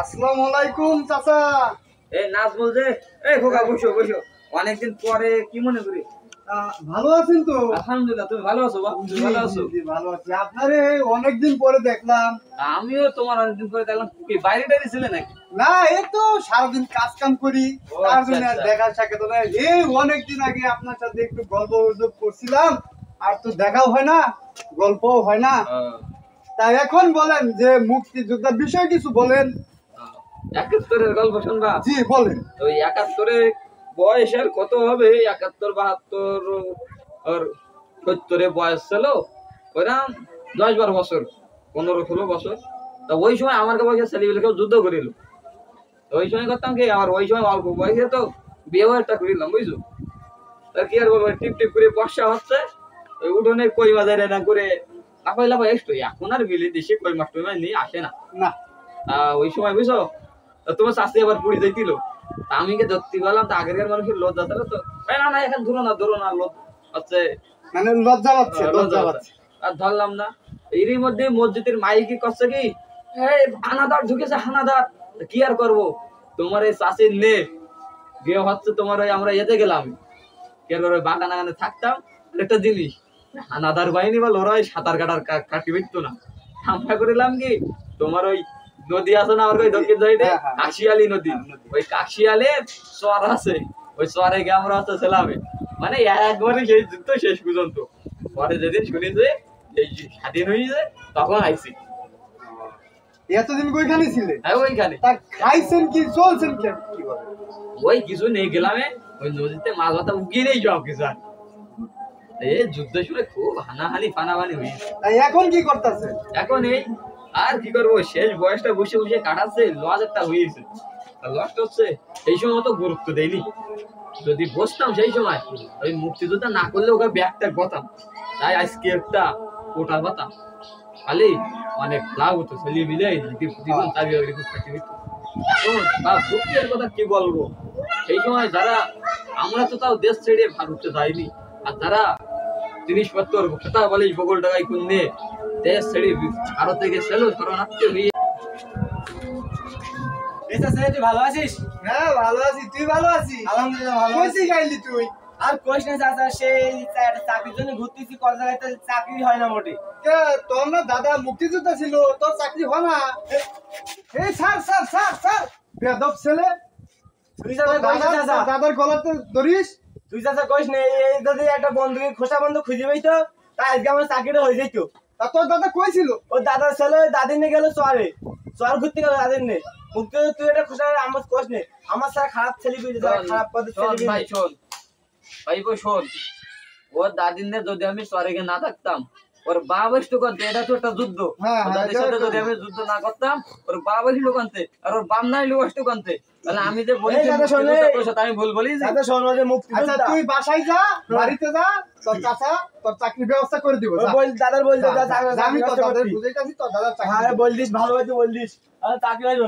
আসসালামু আলাইকুম চাচা। এই নাচ বলছে। এই খোকা বসো বসো, অনেকদিন পরে কি মনে করি। ভালো আছেন তো? আলহামদুলিল্লাহ, তুমি ভালো আছো? তুমি ভালো আছো? জি, ভালো আছি। আপনারে অনেকদিন পরে দেখলাম। আমিও তোমার অনেকদিন পরে দেখলাম। কি বাইরে টাইরে ছিলে নাকি? না, এই তো সারাদিন কাজ কাম করি, তার আচ্ছা, জন্য আর আচ্ছা। দেখা সাক্ষাৎ হয় না। এই অনেকদিন আগে আপনার সাথে একটু গল্প গুজব করছিলাম, আর তো দেখাও হয় না, গল্পও হয় না। তাই এখন বলেন যে মুক্তিযোদ্ধার বিষয় কিছু বলেন। 71-এর গল্প শুনবা? জি বলেন। ওই 71-এ বয়স আর কত হবে? 71, 72 আর 70-এ বয়স ছিল ওইরকম 10-12 বছর, 15-16 বছর। তা ওই সময় আমার কাছে ছেলেগুলোকেও যুদ্ধ করিল। ওই সময় করতাম কি, আমার ওই সময় অল্প বয়সে তো বিয়ে একটা করিলাম, বুঝছো? তা কি আর বলবো, টিপ টিপ করে বর্ষা হচ্ছে, ওই উঠোনে কই বাজারে না করে লাফাই লাফাই এসতো। এখন আর বিলে দেশে কই মাছ টই মাছ নিয়ে আসে না। না, ওই সময় বুঝছো, তা তোমার শাস্তি আবার পুড়ি যাইছিল। তা আমি কে ধরতে গেলাম, তো আগের মানুষের লজ্জা ছিল তো, না না এখন ধরো না হচ্ছে, মানে লজ্জা পাচ্ছে, লজ্জা পাচ্ছে। আর ধরলাম না। এরই মধ্যে মসজিদের মাইকে করছে কি, এই হানাদার ঢুকেছে হানাদার। কি আর করবো, তোমার এই চাষির নে বিয়ে হচ্ছে, তোমার ওই আমরা এতে গেলাম কি আর করবো, বাগানে থাকতাম। একটা জিনিস, হানাদার বাহিনী বা লড়াই সাঁতার কাটার কাটি বেরতো না। আমরা করিলাম কি, তোমার ওই নদী আছে না, আমার ওই দক্ষিণ সাইডে কাশিয়ালি নদী, ওই কাশিয়ালের চর আছে, ওই চরে গিয়ে আমরা হচ্ছে ছিলামে। মানে একবারে সেই যুদ্ধ শেষ পর্যন্ত। পরে যেদিন শুনি যে এই স্বাধীন হয়েছে, তখন আইসি। এতদিন কইখানে ছিলে? হ্যাঁ ওইখানে। তা খাইছেন কি, চলছেন কি বলে? ওই কিছু নেই গেলামে, ওই নদীতে মাছ ভাতা উগিয়ে নেই যাও কিছু আর। এই যুদ্ধ শুনে খুব হানাহানি ফানাহানি হয়েছে। তাই এখন কি করতেছে? এখন এই আর কি করবো, শেষ বয়সটা বসে বসে কাটাচ্ছে, লস একটা হয়েছে। লসটা হচ্ছে এই সময় অত গুরুত্ব দেয়নি। যদি বসতাম সেই সময়, ওই মুক্তিযোদ্ধা না করলে ওকে ব্যাগটা গতাম। তাই আজকে একটা কোটা পাতাম, খালি অনেক লাভ হতো, ছেলে মিলে জীবন চাবি করতে হইতো। এখন বা দুঃখের কথা কি বলবো, সেই সময় যারা, আমরা তো তাও দেশ ছেড়ে ভারতে যাইনি, আর যারা জিনিসপত্র খেতা বলে বগল টাকায় কিনে দেশ ছেড়ে ভারতে গেছিল শরণার্থী হয়ে। তুই ভালো আছিস? হ্যাঁ ভালো আছি, তুই ভালো আছিস? আলহামদুলিল্লাহ ভালো আছি। কইছি গাইলি তুই? আর কোশ না চাচা, সেই চাকরির জন্য ঘুরতেছি, কত জায়গায় তো চাকরি হয় না মোটে। কে তোর না দাদা মুক্তিযোদ্ধা ছিল, তোর চাকরি হয় না? এই স্যার স্যার স্যার স্যার, বেয়াদব ছেলে। তুই চাচা কইস না চাচা, দাদার গলাতে ধরিস? তুই চাচা কইস না, এই যদি একটা বন্ধুকে খোসা বন্ধু খুঁজে পাইতো, তাই আজকে আমার চাকরিটা হয়ে যেত। তা তোর দাদা কইছিল? ওর দাদার ছেলে দাদির নিয়ে গেল চরে, চর ঘুরতে গেল দাদির নিয়ে। মুক্তিযোদ্ধা তুই এটা খোসা আমার কোশ নে, আমার স্যার খারাপ ছেলে পেয়েছে, খারাপ পথের ছেলে ভাই পেয়েছে। শোন, ভাই শোন, ওর দাদিনের যদি আমি স্বর্গে না থাকতাম, ওর বাবা এসে করতে, এটা তো একটা যুদ্ধ। হ্যাঁ, ওর দাদির সাথে যদি আমি যুদ্ধ না করতাম, ওর বাবা এসে কানতে, আর ওর বাম নাই লোক এসে কানতে, তাহলে আমি যে বলি এই দাদা শোনে, তোর সাথে আমি ভুল বলিছি। দাদা শোন, ওই যে আচ্ছা মুক্তিযোদ্ধা, তুই বাসায় যা, বাড়িতে যা, তোর চাচা তোর চাকরির ব্যবস্থা করে দিব। যা। দাদার বল, যা, যা, যা, আমি তোর দাদার বুঝাইতাছি, তোর দাদার চাকরি হ্যাঁ বল দিস, ভালোভাবে বল দিস, চাকরি হয়।